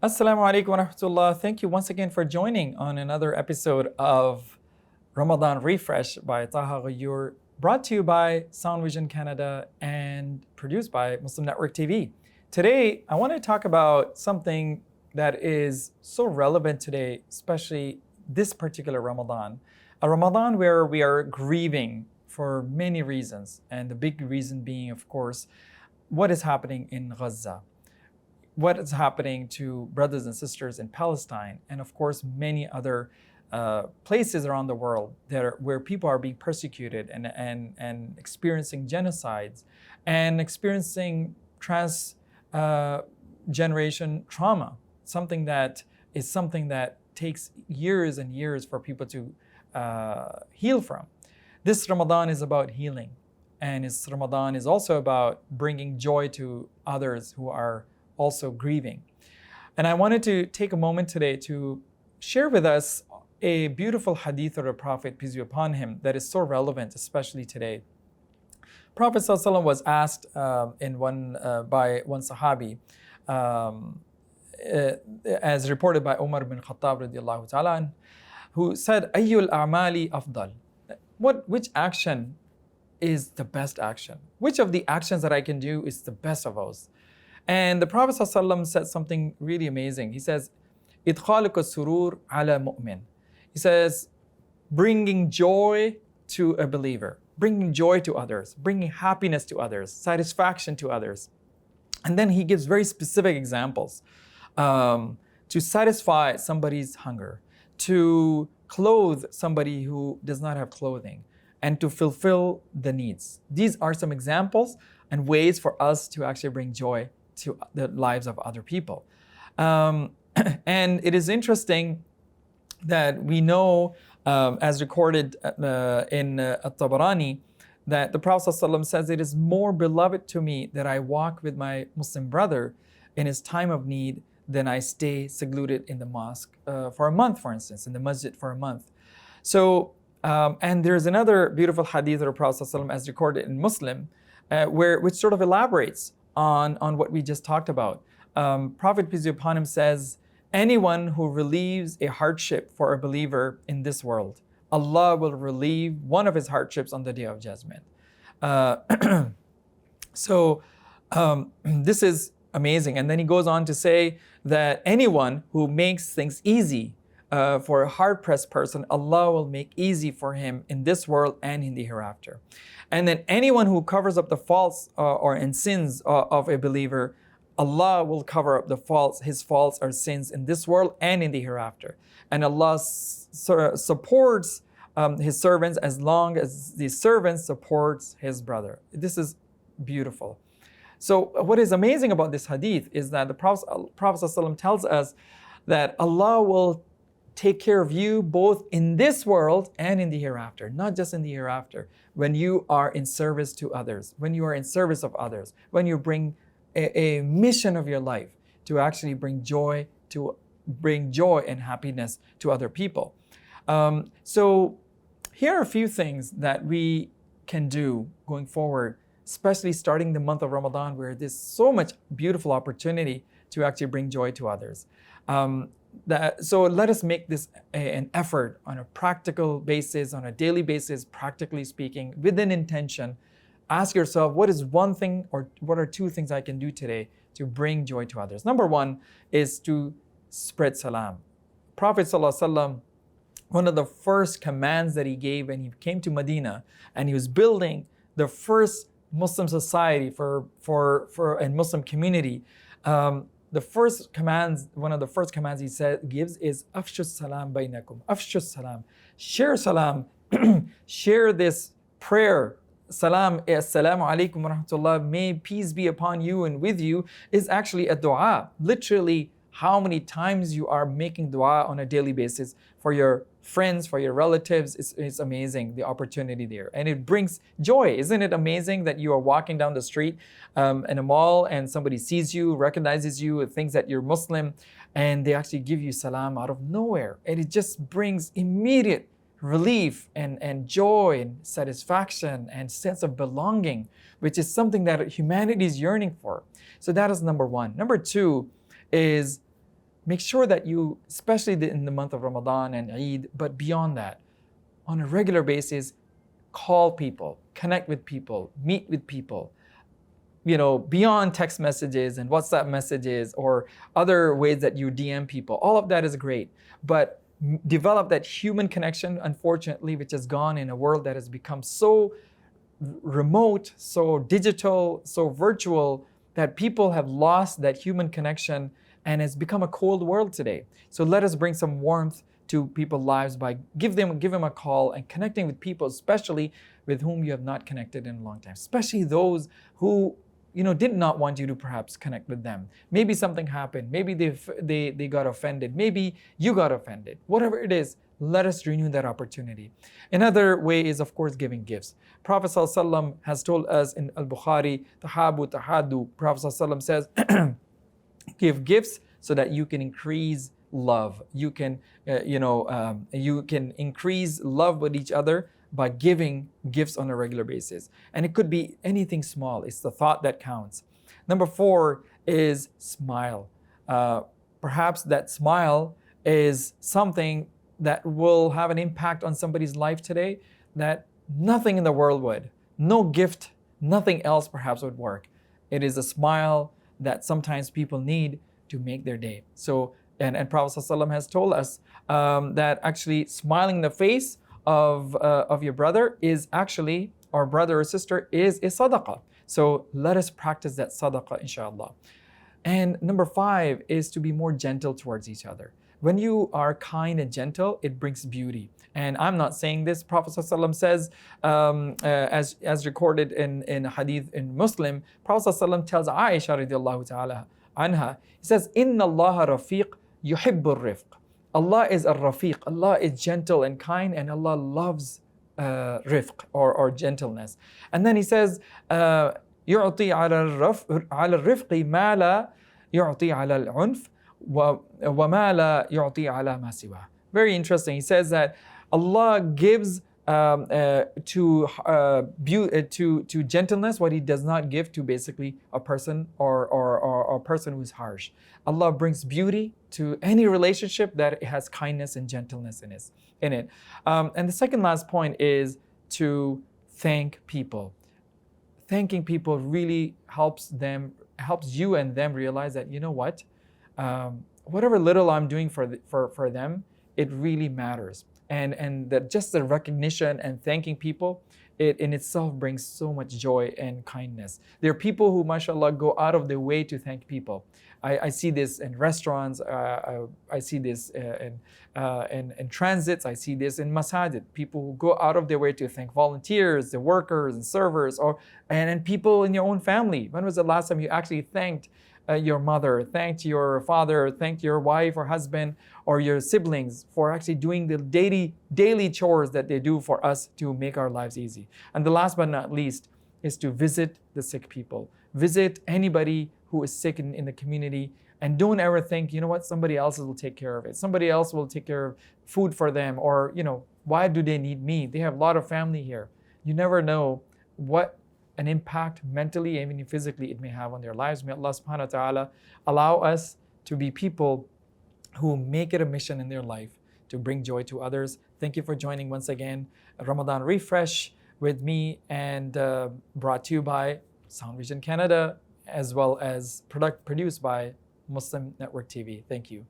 Assalamu alaikum wa rahmatullah. Thank you once again for joining on another episode of Ramadan Refresh by Taha, Ghayyur, brought to you by Sound Vision Canada and produced by Muslim Network TV. Today, I want to talk about something that is so relevant today, especially this particular Ramadan. A Ramadan where we are grieving for many reasons, and the big reason being, of course, what is happening in Gaza, what is happening to brothers and sisters in Palestine, and of course many other places around the world where people are being persecuted and experiencing genocides and experiencing generation trauma, something that takes years and years for people to heal from. This Ramadan is about healing, and this Ramadan is also about bringing joy to others who are also grieving. And I wanted to take a moment today to share with us a beautiful hadith of the Prophet, peace be upon him, that is so relevant, especially today. Prophet ﷺ was asked by one Sahabi, as reported by Umar bin Khattab radiallahu ta'ala, who said, Ayyul a'mali afdal? Which action is the best action? Which of the actions that I can do is the best of those? And the Prophet ﷺ said something really amazing. He says, إِدْخَالُكَ السُّرُورِ عَلَى مُؤْمِنٍ. He says, bringing joy to a believer, bringing joy to others, bringing happiness to others, satisfaction to others. And then he gives very specific examples. To satisfy somebody's hunger, to clothe somebody who does not have clothing, and to fulfill the needs. These are some examples and ways for us to actually bring joy to the lives of other people. And it is interesting that we know, as recorded in At-Tabarani, that the Prophet ﷺ says, it is more beloved to me that I walk with my Muslim brother in his time of need than I stay secluded in the mosque for a month, for instance, in the masjid for a month. So, and there's another beautiful hadith of the Prophet ﷺ as recorded in Muslim, which sort of elaborates on what we just talked about. Prophet, peace be upon him, says, anyone who relieves a hardship for a believer in this world, Allah will relieve one of his hardships on the Day of Judgment. This is amazing. And then he goes on to say that anyone who makes things easy for a hard-pressed person, Allah will make easy for him in this world and in the hereafter. And then anyone who covers up the faults or sins of a believer, Allah will cover up his faults or sins in this world and in the hereafter. And Allah supports his servants as long as the servant supports his brother. This is beautiful. So what is amazing about this hadith is that the Prophet ﷺ tells us that Allah will take care of you both in this world and in the hereafter, not just in the hereafter. When you are in service to others, when you are in service of others, when you bring a mission of your life to actually bring joy and happiness to other people. So here are a few things that we can do going forward, especially starting the month of Ramadan, where there's so much beautiful opportunity to actually bring joy to others. So let us make this an effort on a practical basis, on a daily basis, practically speaking, with an intention. Ask yourself, what is one thing or what are two things I can do today to bring joy to others? Number one is to spread salam. Prophet ﷺ, one of the first commands that he gave when he came to Medina and he was building the first Muslim society and Muslim community, one of the first commands he gives is Afshu salam bainakum. Afshu salam. Share salam. Share this prayer. Salam, assalamu alaikum wa rahmatullah, may peace be upon you and with you, is actually a dua. Literally, how many times you are making dua on a daily basis for your friends, for your relatives, it's amazing, the opportunity there. And it brings joy. Isn't it amazing that you are walking down the street in a mall and somebody sees you, recognizes you, thinks that you're Muslim, and they actually give you salam out of nowhere. And it just brings immediate relief and joy and satisfaction and sense of belonging, which is something that humanity is yearning for. So that is number one. Number two is make sure that you, especially in the month of Ramadan and Eid, but beyond that, on a regular basis, call people, connect with people, meet with people, beyond text messages and WhatsApp messages or other ways that you DM people. All of that is great, but develop that human connection, unfortunately, which has gone in a world that has become so remote, so digital, so virtual, that people have lost that human connection and it's become a cold world today. So let us bring some warmth to people's lives by give them a call and connecting with people, especially with whom you have not connected in a long time, especially those who did not want you to perhaps connect with them. Maybe something happened. Maybe they got offended. Maybe you got offended. Whatever it is, let us renew that opportunity. Another way is, of course, giving gifts. Prophet ﷺ has told us in Al-Bukhari, Tahabu Tahadu, Prophet ﷺ says, give gifts so that you can increase love. You can increase love with each other by giving gifts on a regular basis. And it could be anything small. It's the thought that counts. Number 4 is smile. Perhaps that smile is something that will have an impact on somebody's life today that nothing in the world would. No gift, nothing else perhaps would work. It is a smile that sometimes people need to make their day. So, and Prophet ﷺ has told us that actually smiling in the face of your brother is actually, or brother or sister, is sadaqah. So let us practice that sadaqah, inshallah. And number 5 is to be more gentle towards each other. When you are kind and gentle, it brings beauty. And I'm not saying this. Prophet ﷺ says, as recorded in hadith in Muslim, Prophet ﷺ tells Aisha radiallahu ta'ala anha, he says, Inna Allah rafiq yuhibbur rifq. Allah is a rafiq. Allah is gentle and kind, and Allah loves rifq or gentleness. And then he says, يعطي على الرفق ما لا يعطي على العنف وما لا يعطي على ما سواه. Very interesting. He says that Allah gives to gentleness what He does not give to basically a person or a person who's harsh. Allah brings beauty to any relationship that has kindness and gentleness in it. And the second last point is to thank people. Thanking people really helps you and them realize that, what, whatever little I'm doing for them, it really matters. And that just the recognition and thanking people, it in itself brings so much joy and kindness. There are people who, mashallah, go out of their way to thank people. I see this in restaurants, I see this in transits, I see this in masajid. People who go out of their way to thank volunteers, the workers and servers, and people in your own family. When was the last time you actually thanked your mother, thanked your father, thanked your wife or husband or your siblings for actually doing the daily chores that they do for us to make our lives easy? And the last but not least is to visit the sick people. Visit anybody who is sick in the community, and don't ever think, somebody else will take care of it. Somebody else will take care of food for them, or, why do they need me? They have a lot of family here. You never know what an impact mentally and even physically it may have on their lives. May Allah subhanahu wa ta'ala allow us to be people who make it a mission in their life to bring joy to others. Thank you for joining once again Ramadan Refresh with me, and brought to you by Sound Vision Canada, as well as produced by Muslim Network TV. Thank you.